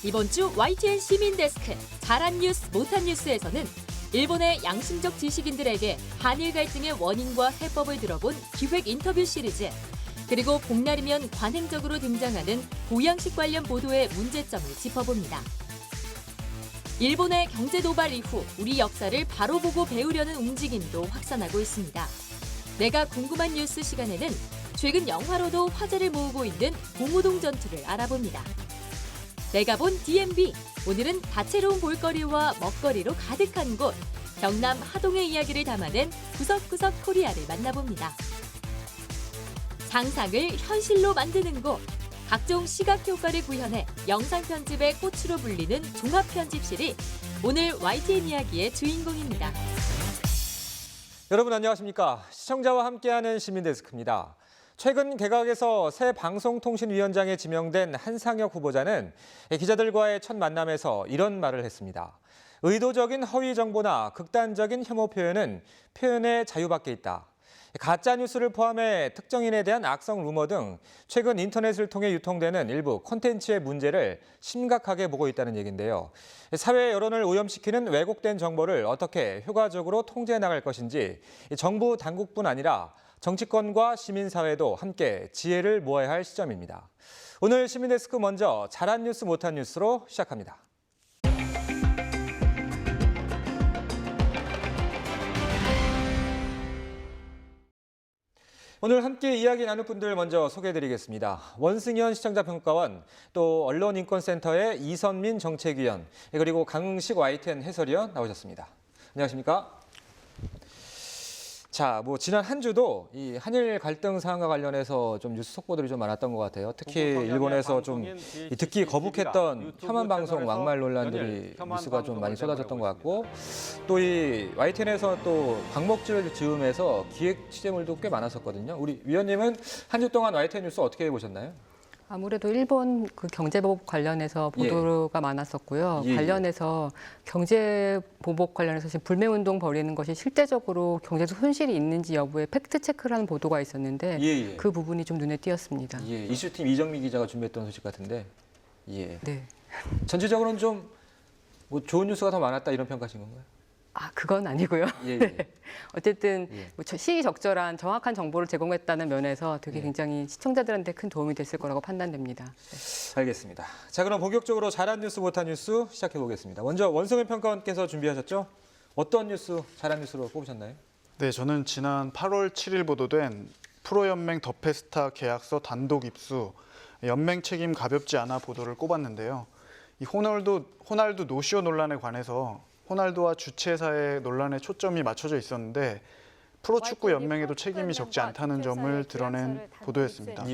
이번 주 YTN 시민데스크 잘한 뉴스 못한 뉴스에서는 일본의 양심적 지식인들에게 한일 갈등의 원인과 해법을 들어본 기획 인터뷰 시리즈, 그리고 봄날이면 관행적으로 등장하는 보양식 관련 보도의 문제점을 짚어봅니다. 일본의 경제 도발 이후 우리 역사를 바로 보고 배우려는 움직임도 확산하고 있습니다. 내가 궁금한 뉴스 시간에는 최근 영화로도 화제를 모으고 있는 봉오동 전투를 알아봅니다. 내가 본 DMB, 오늘은 다채로운 볼거리와 먹거리로 가득한 곳, 경남 하동의 이야기를 담아낸 구석구석 코리아를 만나봅니다. 상상을 현실로 만드는 곳, 각종 시각 효과를 구현해 영상 편집의 꽃으로 불리는 종합 편집실이 오늘 YTN 이야기의 주인공입니다. 여러분 안녕하십니까? 시청자와 함께하는 시민데스크입니다. 최근 개각에서 새 방송통신위원장에 지명된 한상혁 후보자는 기자들과의 첫 만남에서 이런 말을 했습니다. 의도적인 허위 정보나 극단적인 혐오 표현은 표현의 자유밖에 있다. 가짜 뉴스를 포함해 특정인에 대한 악성 루머 등 최근 인터넷을 통해 유통되는 일부 콘텐츠의 문제를 심각하게 보고 있다는 얘기인데요. 사회 여론을 오염시키는 왜곡된 정보를 어떻게 효과적으로 통제해 나갈 것인지 정부 당국뿐 아니라 정치권과 시민사회도 함께 지혜를 모아야 할 시점입니다. 오늘 시민데스크 먼저 잘한 뉴스 못한 뉴스로 시작합니다. 오늘 함께 이야기 나눌 분들 먼저 소개해드리겠습니다. 원승현 시청자평가원, 또 언론인권센터의 이선민 정책위원, 그리고 강흥식 YTN 해설위원 나오셨습니다. 안녕하십니까? 자, 지난 한 주도 이 한일 갈등 상황과 관련해서 좀 뉴스 속보들이 좀 많았던 것 같아요. 특히 일본에서 좀 듣기 거북했던 혐한 방송 막말 논란들이 뉴스가 좀 많이 쏟아졌던 것 같고, 또 이 YTN에서 또 광목지를 지으면서 기획 취재물도 꽤 많았었거든요. 우리 위원님은 한 주 동안 YTN 뉴스 어떻게 보셨나요? 아무래도 일본 그 경제보복 관련해서 보도가 많았었고요. 관련해서 경제보복 관련해서 지금 불매운동 벌이는 것이 실제적으로 경제적 손실이 있는지 여부에 팩트체크를 하는 보도가 있었는데 그 부분이 좀 눈에 띄었습니다. 이슈팀 이정미 기자가 준비했던 소식 같은데. 네. 전체적으로는 좀 좋은 뉴스가 더 많았다 이런 평가신 건가요? 그건 아니고요. 어쨌든 시의적절한 정확한 정보를 제공했다는 면에서 되게 굉장히 시청자들한테 큰 도움이 됐을 거라고 판단됩니다. 네. 알겠습니다. 자, 그럼 본격적으로 잘한 뉴스 못한 뉴스 시작해 보겠습니다. 먼저 원성현 평가원께서 준비하셨죠? 어떤 뉴스 잘한 뉴스로 뽑으셨나요? 네, 저는 지난 8월 7일 보도된 프로연맹 더 페스타 계약서 단독 입수, 연맹 책임 가볍지 않아 보도를 꼽았는데요. 이 호날두 노쇼 논란에 관해서 호날두와 주최사의 논란에 초점이 맞춰져 있었는데 프로축구 연맹에도 책임이 적지 않다는 점을 드러낸 보도였습니다.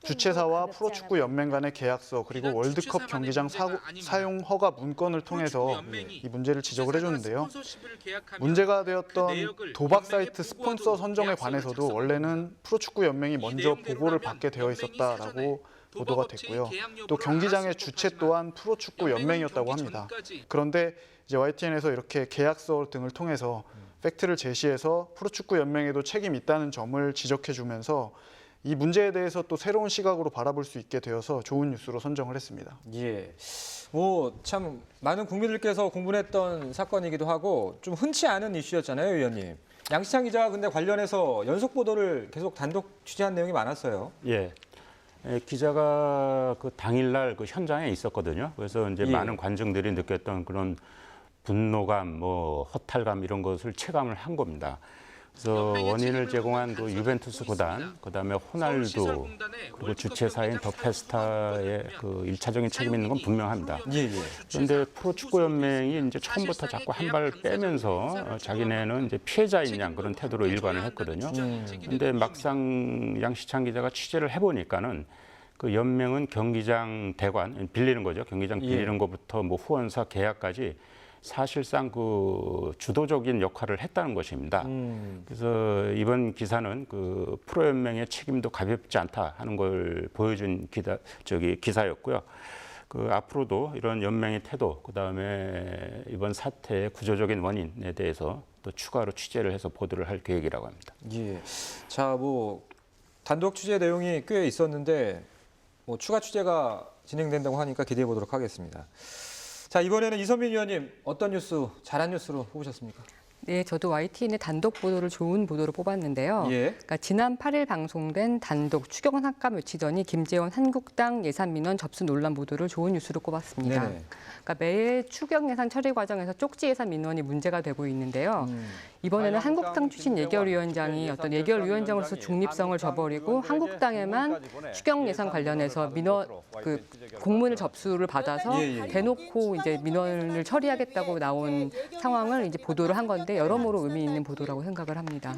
주최사와 프로축구 연맹 간의 계약서 그리고 월드컵 경기장 사용 허가 문건을 통해서 이 문제를 지적을 해줬는데요. 문제가 되었던 도박 사이트 스폰서 선정에 관해서도 원래는 프로축구 연맹이 먼저 보고를 받게 되어 있었다라고 보도가 됐고요. 또 경기장의 주최 또한 프로축구 연맹이었다고 합니다. 그런데 이제 YTN에서 이렇게 계약서 등을 통해서 팩트를 제시해서 프로축구 연맹에도 책임이 있다는 점을 지적해주면서 이 문제에 대해서 또 새로운 시각으로 바라볼 수 있게 되어서 좋은 뉴스로 선정을 했습니다. 참 많은 국민들께서 공분했던 사건이기도 하고 좀 흔치 않은 이슈였잖아요, 위원님. 양시창 기자가 근데 관련해서 연속 보도를 계속 단독 취재한 내용이 많았어요. 기자가 그 당일날 그 현장에 있었거든요. 그래서 이제 많은 관중들이 느꼈던 그런 분노감, 허탈감 이런 것을 체감을 한 겁니다. 그래서 원인을 제공한 그 유벤투스 구단, 그다음에 호날두, 그리고 주최사인 더 페스타의 그 일차적인 책임 있는 건 분명합니다. 그런데 프로축구연맹이 이제 처음부터 자꾸 한 발 빼면서 자기네는 이제 피해자인 양 그런 태도로 일관을 했거든요. 그런데 막상 양시창 기자가 취재를 해보니까는 그 연맹은 경기장 대관 빌리는 거죠. 경기장 빌리는 것부터 후원사 계약까지 사실상 그 주도적인 역할을 했다는 것입니다. 그래서 이번 기사는 그 프로연맹의 책임도 가볍지 않다 하는 걸 보여준 기사였고요. 그 앞으로도 이런 연맹의 태도, 그다음에 이번 사태의 구조적인 원인에 대해서 또 추가로 취재를 해서 보도를 할 계획이라고 합니다. 자, 단독 취재 내용이 꽤 있었는데 뭐 추가 취재가 진행된다고 하니까 기대해 보도록 하겠습니다. 자, 이번에는 이선민 위원님 어떤 뉴스, 잘한 뉴스로 뽑으셨습니까? 네, 저도 YTN의 단독 보도를 좋은 보도로 뽑았는데요. 예. 그러니까 지난 8일 방송된 단독 추경 삭감 외치더니 김재원 한국당 예산 민원 접수 논란 보도를 좋은 뉴스로 꼽았습니다. 네네. 그러니까 매 추경 예산 처리 과정에서 쪽지 예산 민원이 문제가 되고 있는데요. 이번에는 한국당 출신 예결위원장이 어떤 예결위원장으로서 중립성을 저버리고 한국당에만 추경 예산 관련해서 민원 공문을 접수를 받아서 대놓고 이제 민원을 처리하겠다고 나온 상황을 이제 보도를 한 건데 여러모로 의미 있는 보도라고 생각을 합니다.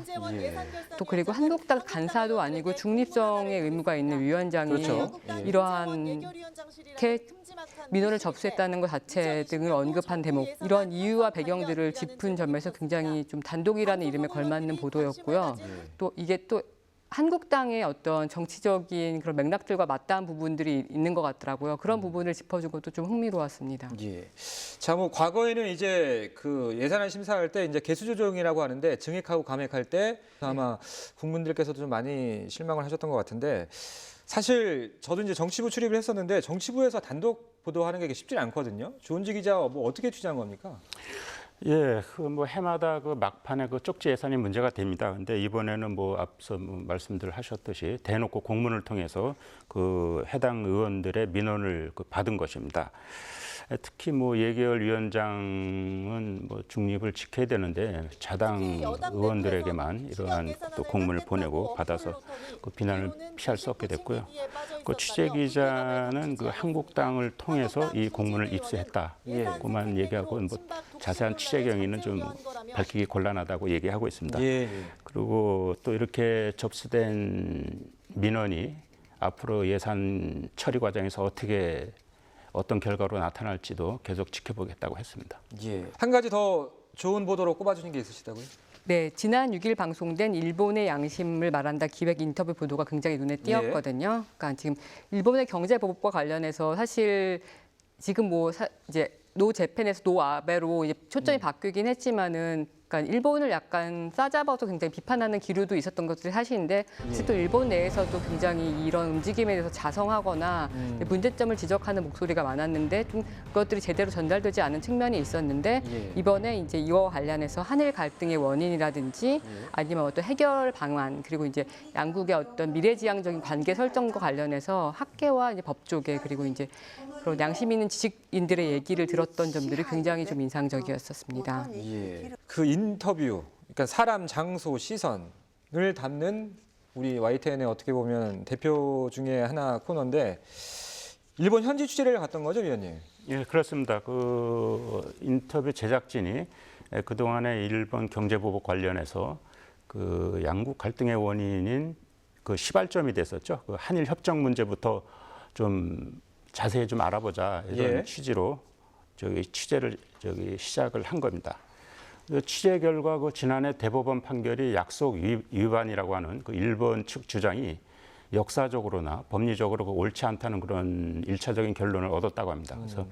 또 그리고 한국당 간사도 아니고 중립성의 의무가 있는 위원장이 그렇죠. 이러한 민원을 접수했다는 것 자체 등을 언급한 대목, 이런 이유와 배경들을 짚은 점에서 굉장히 좀 단독이라는 이름에 걸맞는 보도였고요. 또 이게 또 한국당의 어떤 정치적인 그런 맥락들과 맞닿은 부분들이 있는 것 같더라고요. 그런 부분을 짚어준 것도 좀 흥미로웠습니다. 예. 자, 뭐 과거에는 이제 그 예산안 심사할 때 이제 개수 조정이라고 하는데 증액하고 감액할 때 아마 국민들께서도 좀 많이 실망을 하셨던 것 같은데 사실 저도 이제 정치부 출입을 했었는데 정치부에서 단독 보도하는 게 쉽지 않거든요. 조은지 기자 뭐 어떻게 취재한 겁니까? 예, 그 뭐 해마다 그 막판에 그 쪽지 예산이 문제가 됩니다. 근데 이번에는 뭐 앞서 뭐 말씀들 하셨듯이 대놓고 공문을 통해서 그 해당 의원들의 민원을 받은 것입니다. 특히 뭐 예결 위원장은 뭐 중립을 지켜야 되는데 자당 의원들에게만 이러한 또 공문을 보내고 받아서 그 비난을 피할 수 없게 됐고요. 그 취재 기자는 그 한국당을 통해서 이 공문을 입수했다고만 얘기하고 뭐 자세한 취재 경위는 좀 밝히기 곤란하다고 얘기하고 있습니다. 그리고 또 이렇게 접수된 민원이 앞으로 예산 처리 과정에서 어떤 결과로 나타날지도 계속 지켜보겠다고 했습니다. 예. 한 가지 더 좋은 보도로 꼽아주신 게 있으시다고요? 네, 지난 6일 방송된 일본의 양심을 말한다 기획 인터뷰 보도가 굉장히 눈에 띄었거든요. 그러니까 지금 일본의 경제보복과 관련해서 사실 지금 이제 노 재팬에서 노 아베로 이제 초점이 바뀌긴 했지만은 그러니까 일본을 약간 싸잡아서 굉장히 비판하는 기류도 있었던 것들이 사실인데 사실 또 일본 내에서도 굉장히 이런 움직임에 대해서 자성하거나 문제점을 지적하는 목소리가 많았는데 좀 그것들이 제대로 전달되지 않은 측면이 있었는데 이번에 이제 이와 관련해서 한일 갈등의 원인이라든지 아니면 어떤 해결 방안 그리고 이제 양국의 어떤 미래지향적인 관계 설정과 관련해서 학계와 이제 법조계 그리고 이제 그런 양심 있는 지식인들의 얘기를 들었던 점들이 굉장히 좀 인상적이었었습니다. 예. 그 인터뷰, 그러니까 사람, 장소, 시선을 담는 우리 YTN의 어떻게 보면 대표 중에 하나 코너인데 일본 현지 취재를 갔던 거죠, 위원님? 예, 그렇습니다. 그 인터뷰 제작진이 그동안의 일본 경제 보복 관련해서 그 양국 갈등의 원인인 그 시발점이 됐었죠. 그 한일 협정 문제부터 좀 자세히 좀 알아보자 이런 취지로 취재를 시작을 한 겁니다. 그 취재 결과 그 지난해 대법원 판결이 약속 위반이라고 하는 그 일본 측 주장이 역사적으로나 법리적으로 옳지 않다는 그런 일차적인 결론을 얻었다고 합니다. 그래서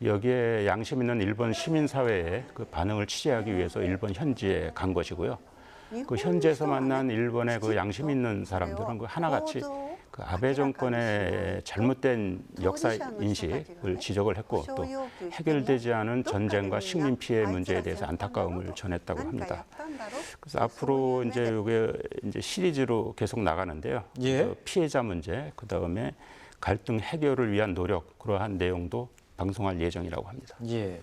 여기에 양심 있는 일본 시민사회의 그 반응을 취재하기 위해서 일본 현지에 간 것이고요. 그 현지에서 만난 일본의 그 양심 있는 사람들은 그 하나같이 그 아베 정권의 잘못된 역사 인식을 지적을 했고 또 해결되지 않은 전쟁과 식민 피해 문제에 대해서 안타까움을 전했다고 합니다. 그래서 앞으로 이제 이게 이제 시리즈로 계속 나가는데요. 피해자 문제, 그 다음에 갈등 해결을 위한 노력 그러한 내용도 방송할 예정이라고 합니다. 예.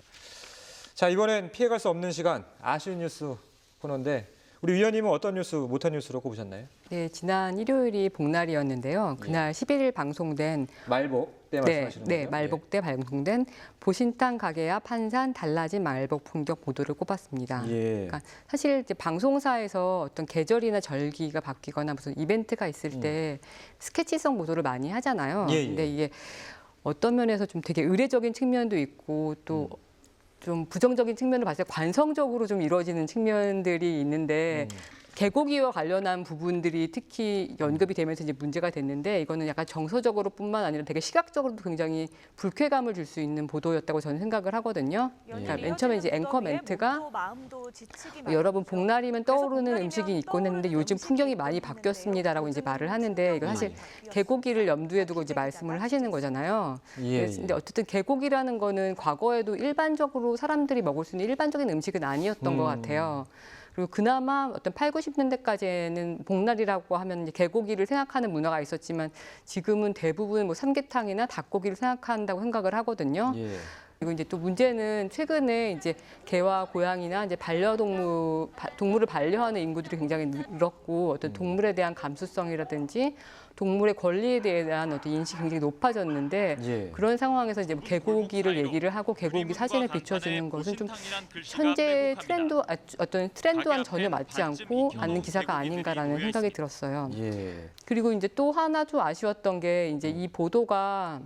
자, 이번엔 피해갈 수 없는 시간 아쉬운 뉴스 코너인데. 우리 위원님은 어떤 뉴스, 못한 뉴스로 꼽으셨나요? 네, 지난 일요일이 복날이었는데요. 그날 11일 방송된 말복 때 말씀하시는 거예요? 네, 말복 때 방송된 보신탕 가게 앞 한산 달라진 말복 풍경 보도를 꼽았습니다. 그러니까 사실 이제 방송사에서 어떤 계절이나 절기가 바뀌거나 무슨 이벤트가 있을 때 스케치성 보도를 많이 하잖아요. 근데 이게 어떤 면에서 좀 되게 의례적인 측면도 있고 또 좀 부정적인 측면을 봤을 때 관성적으로 좀 이루어지는 측면들이 있는데 개고기와 관련한 부분들이 특히 언급이 되면서 이제 문제가 됐는데 이거는 약간 정서적으로뿐만 아니라 되게 시각적으로도 굉장히 불쾌감을 줄 수 있는 보도였다고 저는 생각을 하거든요. 그러니까 맨 처음에 이제 앵커 멘트가 여러분 복날이면 떠오르는 음식이 있곤 했는데 요즘 풍경이 많이 바뀌었습니다라고 이제 말을 하는데 이거 사실 개고기를 염두에 두고 이제 말씀을 하시는 거잖아요. 근데 어쨌든 개고기라는 거는 과거에도 일반적으로 사람들이 먹을 수 있는 일반적인 음식은 아니었던 것 같아요. 그리고 그나마 어떤 8, 90년대까지는 복날이라고 하면 이제 개고기를 생각하는 문화가 있었지만 지금은 대부분 뭐 삼계탕이나 닭고기를 생각한다고 생각을 하거든요. 그리고 이제 또 문제는 최근에 이제 개와 고양이나 이제 동물을 반려하는 인구들이 굉장히 늘었고 어떤 동물에 대한 감수성이라든지 동물의 권리에 대한 어떤 인식이 굉장히 높아졌는데 그런 상황에서 이제 개고기를 얘기를 하고 개고기 사진을 비춰주는 것은 좀 현재 어떤 트렌드와는 전혀 맞지 않는 기사가 아닌가라는 생각이 들었어요. 그리고 이제 또 하나 좀 아쉬웠던 게 이제 이 보도가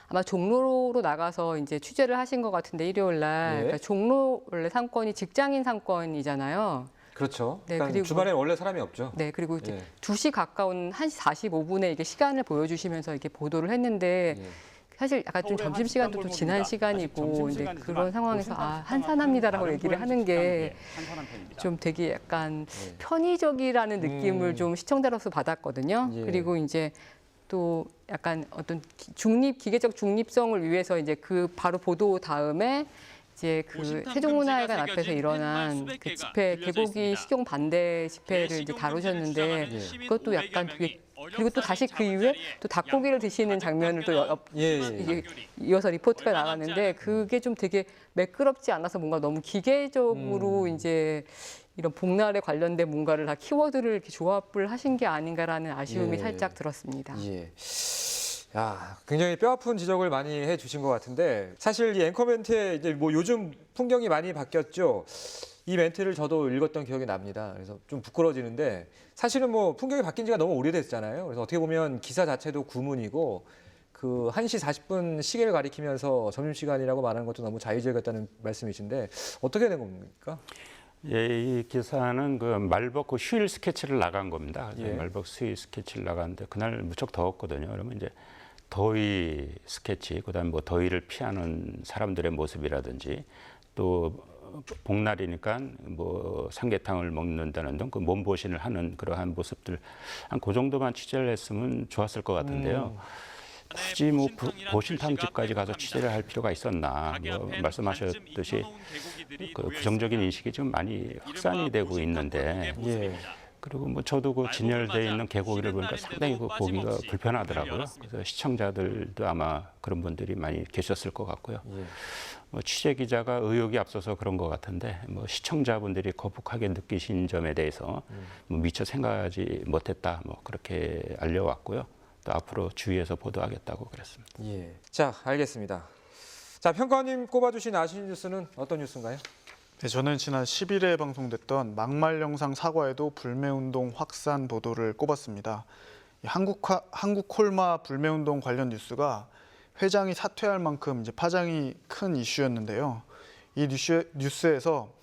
아마 종로로 나가서 이제 취재를 하신 것 같은데 일요일 날 그러니까 종로 원래 상권이 직장인 상권이잖아요. 그렇죠. 네, 그리고 주말에 원래 사람이 없죠. 네, 그리고 이제 2시 가까운 1시 45분에 이게 시간을 보여주시면서 이렇게 보도를 했는데 사실 약간 좀 점심시간도 좀 지난 시간이고 근데 그런 상황에서 한산합니다라고 얘기를 하는 게 좀 되게 약간 편의적이라는 느낌을 좀 시청자로서 받았거든요. 그리고 이제 또 약간 어떤 기계적 중립성을 위해서 이제 그 바로 보도 다음에 이제 그 세종문화회관 앞에서 일어난 그 집회, 개고기 식용 반대 집회를 이제 다루셨는데 그것도 약간 되게 그리고 또 다시 그 이후에 또 닭고기를 드시는 장면을 또 이어서 리포트가 나갔는데 그게 좀 되게 매끄럽지 않아서 뭔가 너무 기계적으로 이제 이런 복날에 관련된 뭔가를 다 키워드를 이렇게 조합을 하신 게 아닌가라는 아쉬움이 살짝 들었습니다. 야, 굉장히 뼈아픈 지적을 많이 해주신 것 같은데 사실 이 앵커 멘트에 이제 뭐 요즘 풍경이 많이 바뀌었죠. 이 멘트를 저도 읽었던 기억이 납니다. 그래서 좀 부끄러워지는데 사실은 뭐 풍경이 바뀐 지가 너무 오래됐잖아요. 그래서 어떻게 보면 기사 자체도 구문이고 그 1시 40분 시계를 가리키면서 점심시간이라고 말하는 것도 너무 자의적이었다는 말씀이신데 어떻게 된 겁니까? 이 기사는 그 말벅 그 휴일 스케치를 나간 겁니다. 말벅 휴일 스케치를 나갔는데 그날 무척 더웠거든요. 그러면 이제 더위 스케치, 그다음에 뭐 더위를 피하는 사람들의 모습이라든지 또 복날이니까 뭐 삼계탕을 먹는다는 등 그 몸보신을 하는 그러한 모습들 한 그 정도만 취재를 했으면 좋았을 것 같은데요. 굳이 뭐 보신탕집까지 가서 취재를 할 필요가 있었나? 뭐 말씀하셨듯이 그 부정적인 인식이 좀 많이 확산이 되고 있는데. 그리고 뭐 저도 그 진열되어 있는 개고기를 보니까 상당히 그 보기가 불편하더라고요. 그래서 시청자들도 아마 그런 분들이 많이 계셨을 것 같고요. 뭐 취재 기자가 의욕이 앞서서 그런 것 같은데 뭐 시청자분들이 거북하게 느끼신 점에 대해서 뭐 미처 생각하지 못했다. 뭐 그렇게 알려왔고요. 또 앞으로 주의해서 보도하겠다고 그랬습니다. 자, 알겠습니다. 자, 평가원님 꼽아주신 아쉬운 뉴스는 어떤 뉴스인가요? 네, 저는 지난 10일에 방송됐던 막말 영상 사과에도 불매운동 확산 보도를 꼽았습니다. 한국 콜마 불매운동 관련 뉴스가 회장이 사퇴할 만큼 이제 파장이 큰 이슈였는데요. 이 뉴스에서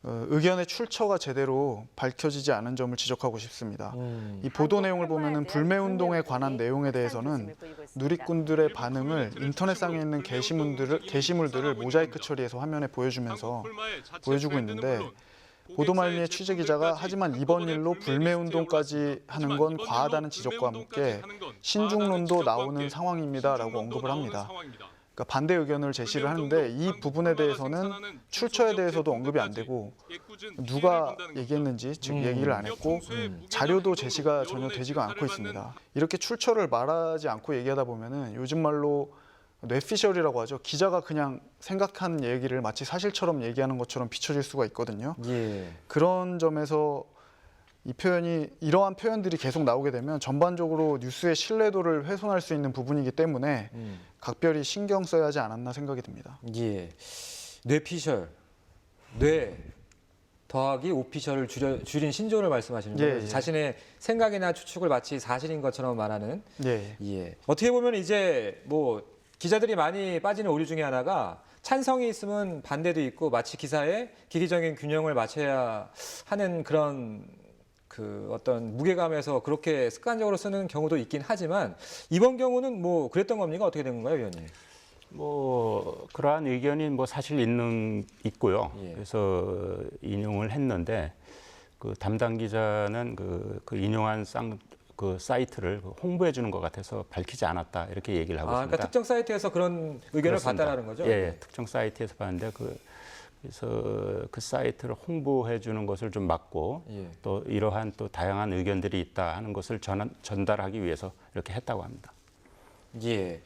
의견의 출처가 제대로 밝혀지지 않은 점을 지적하고 싶습니다. 이 보도 내용을 보면은 불매운동에 관한 내용에 대해서는 누리꾼들의 반응을 인터넷상에 있는 게시물들을 모자이크 처리해서 화면에 보여주고 있는데 보도 말미에 취재 기자가 하지만 이번 일로 불매운동까지 하는 건 과하다는 지적과 함께 신중론도 나오는 상황입니다라고 언급을 합니다. 그러니까 반대 의견을 제시를 하는데 이 부분에 대해서는 출처에 대해서도 언급이 안 되고 누가 얘기했는지 즉 얘기를 안 했고 자료도 제시가 전혀 되지가 않고 있습니다. 이렇게 출처를 말하지 않고 얘기하다 보면은 요즘 말로 뇌피셜이라고 하죠. 기자가 그냥 생각한 얘기를 마치 사실처럼 얘기하는 것처럼 비춰질 수가 있거든요. 그런 점에서 이러한 표현들이 계속 나오게 되면 전반적으로 뉴스의 신뢰도를 훼손할 수 있는 부분이기 때문에 각별히 신경 써야 하지 않았나 생각이 듭니다. 뇌피셜, 뇌 더하기 오피셜을 줄인 신조어를 말씀하시는 거예요. 자신의 생각이나 추측을 마치 사실인 것처럼 말하는. 어떻게 보면 이제 뭐 기자들이 많이 빠지는 오류 중에 하나가 찬성이 있으면 반대도 있고 마치 기사에 기기적인 균형을 맞춰야 하는 그런 그 어떤 무게감에서 그렇게 습관적으로 쓰는 경우도 있긴 하지만 이번 경우는 뭐 그랬던 겁니까? 어떻게 된 건가요, 위원님? 뭐 그러한 의견이 뭐 사실 있고요. 예. 그래서 인용을 했는데 그 담당 기자는 그 인용한 그 사이트를 홍보해 주는 것 같아서 밝히지 않았다 이렇게 얘기를 하고 있습니다. 그러니까 특정 사이트에서 그런 의견을 그렇습니다. 봤다라는 거죠? 예, 특정 사이트에서 봤는데 그래서 그 사이트를 홍보해 주는 것을 좀 막고 예. 또 이러한 또 다양한 의견들이 있다 하는 것을 전달하기 위해서 이렇게 했다고 합니다. 예.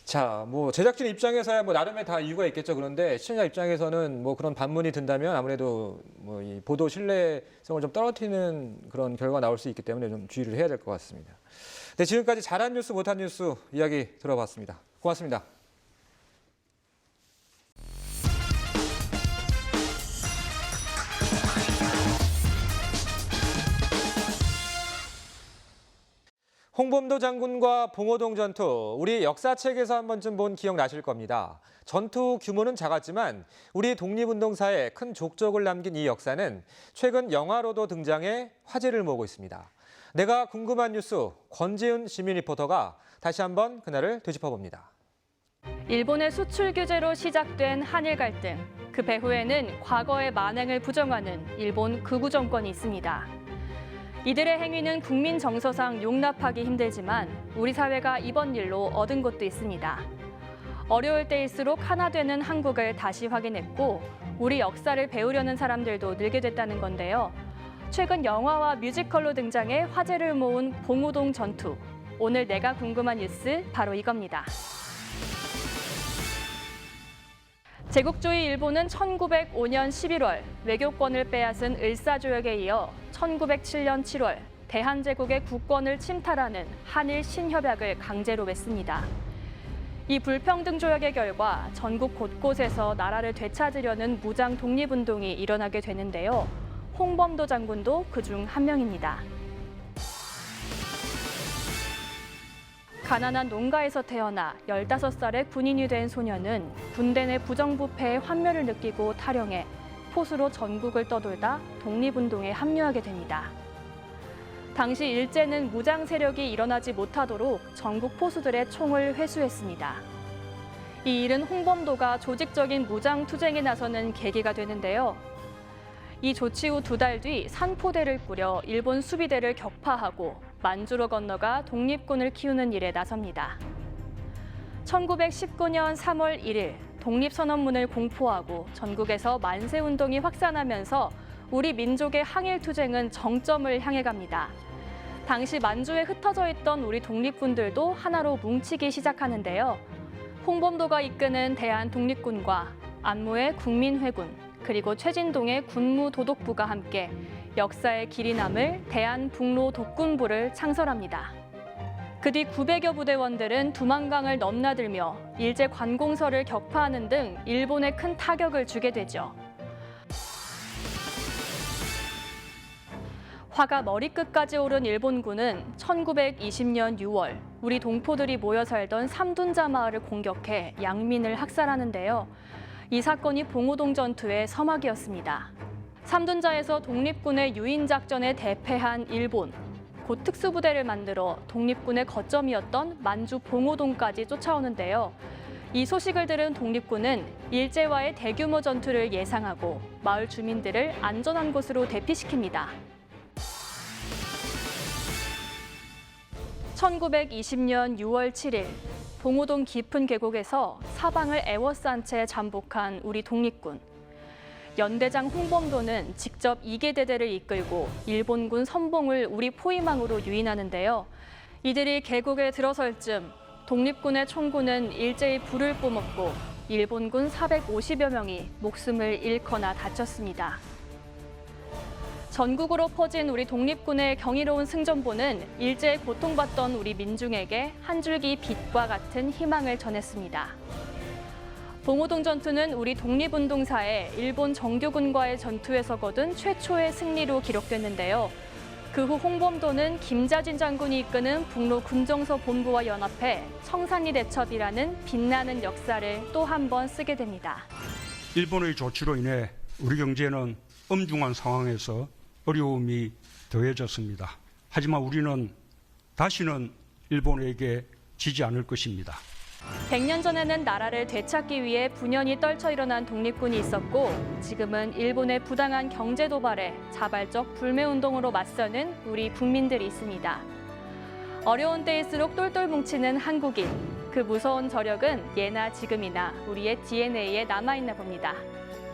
자, 뭐 제작진 입장에서야 뭐 나름의 다 이유가 있겠죠. 그런데 시청자 입장에서는 뭐 그런 반문이 든다면 아무래도 뭐 이 보도 신뢰성을 좀 떨어뜨리는 그런 결과가 나올 수 있기 때문에 좀 주의를 해야 될 것 같습니다. 네, 지금까지 잘한 뉴스, 못한 뉴스 이야기 들어봤습니다. 고맙습니다. 홍범도 장군과 봉오동 전투, 우리 역사책에서 한 번쯤 본 기억 나실 겁니다. 전투 규모는 작았지만 우리 독립운동사에 큰 족적을 남긴 이 역사는 최근 영화로도 등장해 화제를 모으고 있습니다. 내가 궁금한 뉴스, 권지윤 시민 리포터가 다시 한번 그날을 되짚어봅니다. 일본의 수출 규제로 시작된 한일 갈등. 그 배후에는 과거의 만행을 부정하는 일본 극우 정권이 있습니다. 이들의 행위는 국민 정서상 용납하기 힘들지만 우리 사회가 이번 일로 얻은 것도 있습니다. 어려울 때일수록 하나 되는 한국을 다시 확인했고 우리 역사를 배우려는 사람들도 늘게 됐다는 건데요. 최근 영화와 뮤지컬로 등장해 화제를 모은 봉오동 전투. 오늘 내가 궁금한 뉴스 바로 이겁니다. 제국주의 일본은 1905년 11월 외교권을 빼앗은 을사조약에 이어 1907년 7월 대한제국의 국권을 침탈하는 한일 신협약을 강제로 맺습니다. 이 불평등 조약의 결과 전국 곳곳에서 나라를 되찾으려는 무장 독립운동이 일어나게 되는데요. 홍범도 장군도 그중 한 명입니다. 가난한 농가에서 태어나 15살의 군인이 된 소녀는 군대 내 부정부패의 환멸을 느끼고 탈영해 포수로 전국을 떠돌다 독립운동에 합류하게 됩니다. 당시 일제는 무장 세력이 일어나지 못하도록 전국 포수들의 총을 회수했습니다. 이 일은 홍범도가 조직적인 무장 투쟁에 나서는 계기가 되는데요. 이 조치 후 2달 뒤 산포대를 꾸려 일본 수비대를 격파하고 만주로 건너가 독립군을 키우는 일에 나섭니다. 1919년 3월 1일 독립선언문을 공포하고 전국에서 만세운동이 확산하면서 우리 민족의 항일투쟁은 정점을 향해 갑니다. 당시 만주에 흩어져 있던 우리 독립군들도 하나로 뭉치기 시작하는데요. 홍범도가 이끄는 대한독립군과 안무의 국민회군, 그리고 최진동의 군무도독부가 함께 역사의 길이 남을 대한북로독군부를 창설합니다. 그 뒤 900여 부대원들은 두만강을 넘나들며 일제 관공서를 격파하는 등 일본에 큰 타격을 주게 되죠. 화가 머리끝까지 오른 일본군은 1920년 6월 우리 동포들이 모여 살던 삼둔자 마을을 공격해 양민을 학살하는데요. 이 사건이 봉오동 전투의 서막이었습니다. 삼둔자에서 독립군의 유인작전에 대패한 일본, 곧 특수부대를 만들어 독립군의 거점이었던 만주 봉오동까지 쫓아오는데요. 이 소식을 들은 독립군은 일제와의 대규모 전투를 예상하고 마을 주민들을 안전한 곳으로 대피시킵니다. 1920년 6월 7일 봉오동 깊은 계곡에서 사방을 에워싼 채 잠복한 우리 독립군. 연대장 홍범도는 직접 2개 대대를 이끌고 일본군 선봉을 우리 포위망으로 유인하는데요. 이들이 계곡에 들어설 즈음 독립군의 총구는 일제히 불을 뿜었고 일본군 450여 명이 목숨을 잃거나 다쳤습니다. 전국으로 퍼진 우리 독립군의 경이로운 승전보는 일제에 고통받던 우리 민중에게 한 줄기 빛과 같은 희망을 전했습니다. 봉오동 전투는 우리 독립운동사에 일본 정규군과의 전투에서 거둔 최초의 승리로 기록됐는데요. 그 후 홍범도는 김자진 장군이 이끄는 북로 군정서 본부와 연합해 청산리 대첩이라는 빛나는 역사를 또 한 번 쓰게 됩니다. 일본의 조치로 인해 우리 경제는 엄중한 상황에서 어려움이 더해졌습니다. 하지만 우리는 다시는 일본에게 지지 않을 것입니다. 100년 전에는 나라를 되찾기 위해 분연히 떨쳐 일어난 독립군이 있었고 지금은 일본의 부당한 경제 도발에 자발적 불매운동으로 맞서는 우리 국민들이 있습니다. 어려운 때일수록 똘똘 뭉치는 한국인. 그 무서운 저력은 예나 지금이나 우리의 DNA에 남아있나 봅니다.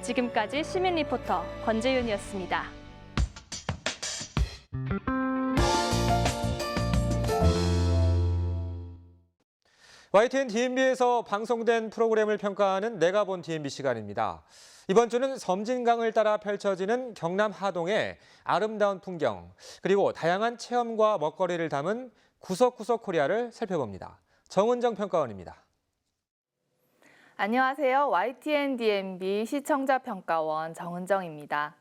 지금까지 시민 리포터 권재윤이었습니다. YTN DMB에서 방송된 프로그램을 평가하는 내가 본 DMB 시간입니다. 이번 주는 섬진강을 따라 펼쳐지는 경남 하동의 아름다운 풍경, 그리고 다양한 체험과 먹거리를 담은 구석구석 코리아를 살펴봅니다. 정은정 평가원입니다. 안녕하세요. YTN DMB 시청자 평가원 정은정입니다.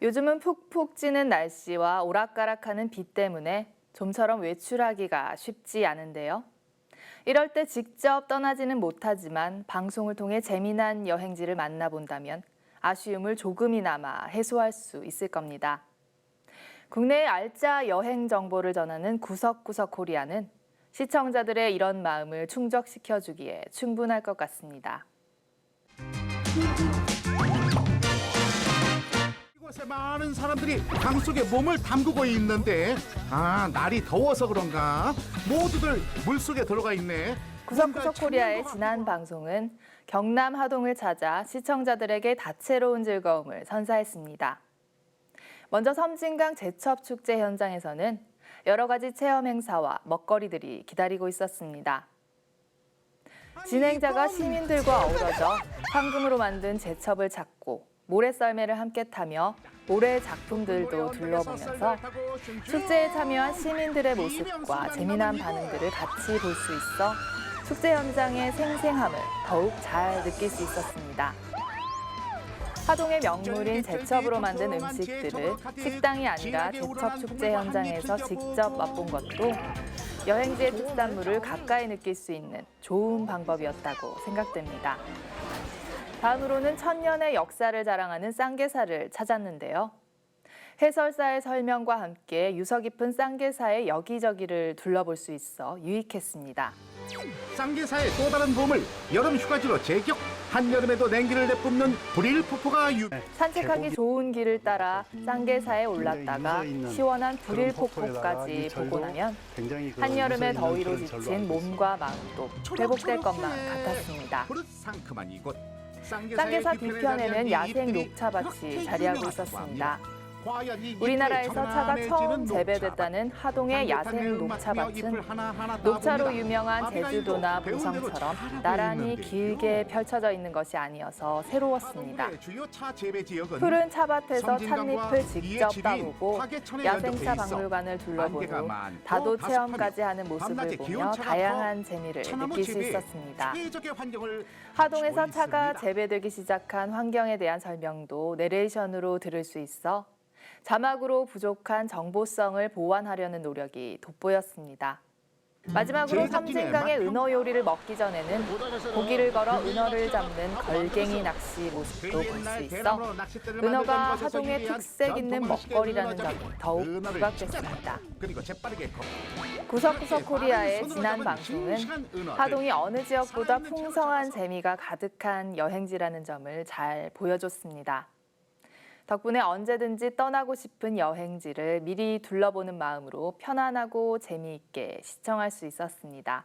요즘은 푹푹 찌는 날씨와 오락가락하는 비 때문에 좀처럼 외출하기가 쉽지 않은데요. 이럴 때 직접 떠나지는 못하지만 방송을 통해 재미난 여행지를 만나본다면 아쉬움을 조금이나마 해소할 수 있을 겁니다. 국내의 알짜 여행 정보를 전하는 구석구석 코리아는 시청자들의 이런 마음을 충족시켜주기에 충분할 것 같습니다. 이곳에 많은 사람들이 강 속에 몸을 담그고 있는데 날이 더워서 그런가 모두들 물속에 들어가 있네. 구석구석 코리아의 지난 방송은 경남 하동을 찾아 시청자들에게 다채로운 즐거움을 선사했습니다. 먼저 섬진강 제첩축제 현장에서는 여러 가지 체험 행사와 먹거리들이 기다리고 있었습니다. 진행자가 시민들과 어우러져 황금으로 만든 제첩을 찾고 모래썰매를 함께 타며 모래 작품들도 둘러보면서 축제에 참여한 시민들의 모습과 재미난 반응들을 같이 볼 수 있어 축제 현장의 생생함을 더욱 잘 느낄 수 있었습니다. 하동의 명물인 제첩으로 만든 음식들을 식당이 아니라 제첩축제 현장에서 직접 맛본 것도 여행지의 특산물을 가까이 느낄 수 있는 좋은 방법이었다고 생각됩니다. 다음으로는 천년의 역사를 자랑하는 쌍게사를 찾았는데요. 해설사의 설명과 함께 유서 깊은 쌍게사의 여기저기를 둘러볼 수 있어 유익했습니다. 쌍게사의 또 다른 보물, 여름 휴가지로 제격. 한여름에도 냉기를 내뿜는 불일폭포가 산책하기 좋은 길을 따라 쌍게사에 올랐다가 시원한 불일폭포까지 보고 나면 한여름의 더위로 지친 몸과 마음도 회복될 것만 같았습니다. 상큼한 이곳. 쌍게사 뒤편에는 야생 녹차밭이 자리하고 있었습니다. 우리나라에서 차가 처음 재배됐다는 하동의 야생 녹차밭은 녹차로 유명한 제주도나 보성처럼 나란히 길게 펼쳐져 있는 것이 아니어서 새로웠습니다. 푸른 차밭에서 찻잎을 직접 따보고 야생차 박물관을 둘러보고 다도 체험까지 하는 모습을 보며 다양한 재미를 느낄 수 있었습니다. 하동에서 차가 재배되기 시작한 환경에 대한 설명도 내레이션으로 들을 수 있어 자막으로 부족한 정보성을 보완하려는 노력이 돋보였습니다. 마지막으로 섬진강의 은어 요리를 먹기 전에는 고기를 걸어 은어를 잡는 걸갱이 낚시 모습도 볼 수 있어 은어가 하동의 특색 있는 먹거리라는 점이 더욱 부각됐습니다. 구석구석 코리아의 지난 방송은 하동이 어느 지역보다 풍성한 재미가 가득한 여행지라는 점을 잘 보여줬습니다. 덕분에 언제든지 떠나고 싶은 여행지를 미리 둘러보는 마음으로 편안하고 재미있게 시청할 수 있었습니다.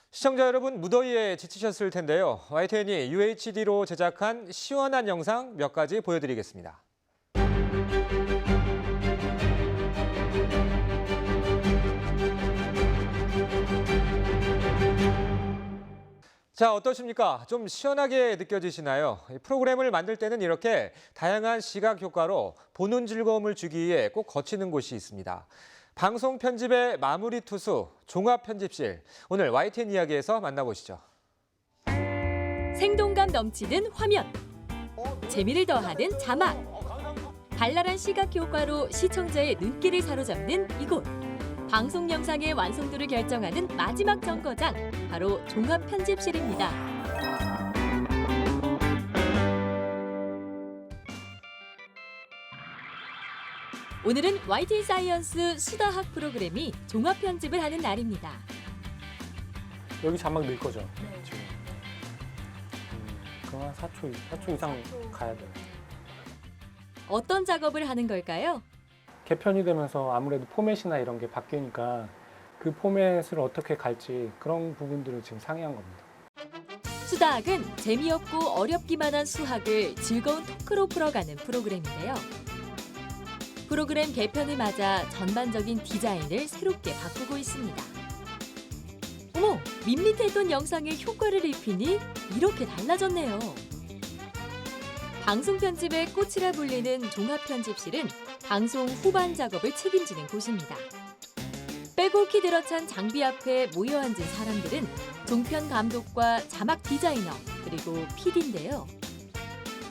시청자 여러분, 무더위에 지치셨을 텐데요. YTN이 UHD로 제작한 시원한 영상 몇 가지 보여드리겠습니다. 자, 어떠십니까? 좀 시원하게 느껴지시나요? 프로그램을 만들 때는 이렇게 다양한 시각 효과로 보는 즐거움을 주기 위해 꼭 거치는 곳이 있습니다. 방송 편집의 마무리 투수, 종합 편집실. 오늘 YTN 이야기에서 만나보시죠. 생동감 넘치는 화면, 재미를 더하는 자막, 발랄한 시각 효과로 시청자의 눈길을 사로잡는 이곳. 방송 영상의 완성도를 결정하는 마지막 정거장, 바로 종합 편집실입니다. 오늘은 YTN 사이언스 수다학 프로그램이 종합 편집을 하는 날입니다. 여기 자막 넣을 거죠? 네. 지금. 그럼 한 4초 이상 가야 돼요. 어떤 작업을 하는 걸까요? 개편이 되면서 아무래도 포맷이나 이런 게 바뀌니까 그 포맷을 어떻게 갈지 그런 부분들을 지금 상의한 겁니다. 수다학은 재미없고 어렵기만 한 수학을 즐거운 토크로 풀어가는 프로그램인데요. 프로그램 개편을 맞아 전반적인 디자인을 새롭게 바꾸고 있습니다. 어머, 밋밋했던 영상에 효과를 입히니 이렇게 달라졌네요. 방송 편집의 꽃이라 불리는 종합 편집실은 방송 후반 작업을 책임지는 곳입니다. 빼곡히 들어찬 장비 앞에 모여 앉은 사람들은 종편 감독과 자막 디자이너 그리고 PD인데요.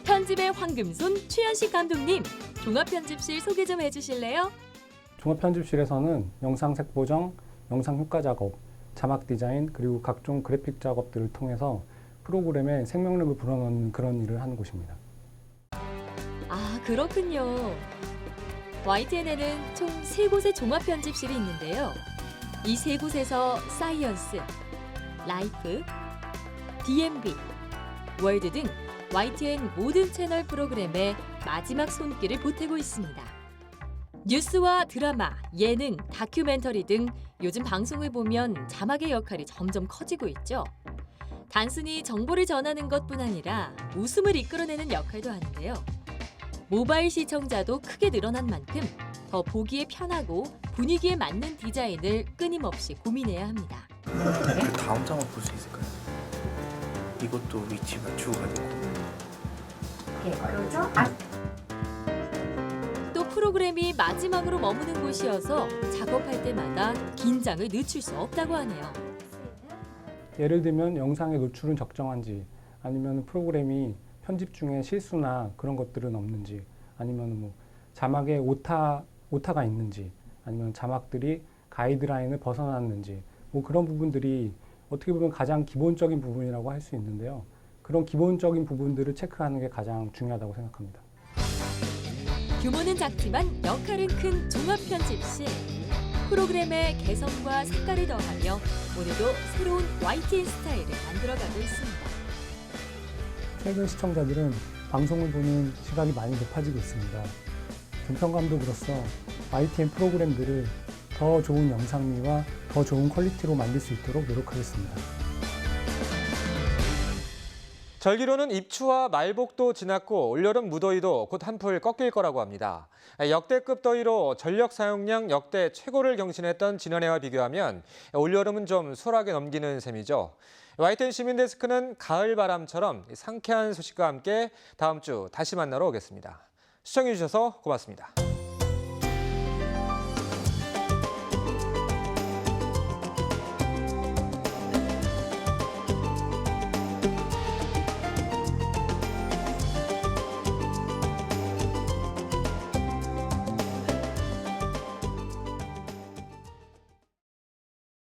편집의 황금손 최현식 감독님, 종합 편집실 소개 좀 해주실래요? 종합 편집실에서는 영상 색 보정, 영상 효과 작업, 자막 디자인 그리고 각종 그래픽 작업들을 통해서 프로그램에 생명력을 불어넣는 그런 일을 하는 곳입니다. 아, 그렇군요. YTN에는 총 3곳의 종합 편집실이 있는데요. 이 3곳에서 사이언스, 라이프, DMB, 월드 등 YTN 모든 채널 프로그램에 마지막 손길을 보태고 있습니다. 뉴스와 드라마, 예능, 다큐멘터리 등 요즘 방송을 보면 자막의 역할이 점점 커지고 있죠. 단순히 정보를 전하는 것뿐 아니라 웃음을 이끌어내는 역할도 하는데요. 모바일 시청자도 크게 늘어난 만큼 더 보기에 편하고 분위기에 맞는 디자인을 끊임없이 고민해야 합니다. 그 다음 장면 볼 수 있을까요? 이것도 위치 맞추고 가지고. 그렇죠? 또 프로그램이 마지막으로 머무는 곳이어서 작업할 때마다 긴장을 늦출 수 없다고 하네요. 예를 들면 영상의 노출은 적정한지 아니면 프로그램이 편집 중에 실수나 그런 것들은 없는지 아니면 뭐 자막에 오타가 있는지 아니면 자막들이 가이드라인을 벗어났는지 뭐 그런 부분들이 어떻게 보면 가장 기본적인 부분이라고 할 수 있는데요. 그런 기본적인 부분들을 체크하는 게 가장 중요하다고 생각합니다. 규모는 작지만 역할은 큰 종합 편집실. 프로그램의 개성과 색깔을 더하며 오늘도 새로운 YTN 스타일을 만들어가고 있습니다. 최근 시청자들은 방송을 보는 시각이 많이 높아지고 있습니다. 종편 감독으로서 YTN 프로그램들을 더 좋은 영상미와 더 좋은 퀄리티로 만들 수 있도록 노력하겠습니다. 절기로는 입추와 말복도 지났고 올여름 무더위도 곧 한풀 꺾일 거라고 합니다. 역대급 더위로 전력 사용량 역대 최고를 경신했던 지난해와 비교하면 올여름은 좀 수월하게 넘기는 셈이죠. YTN 시민데스크는 가을 바람처럼 상쾌한 소식과 함께 다음 주 다시 만나러 오겠습니다. 시청해주셔서 고맙습니다.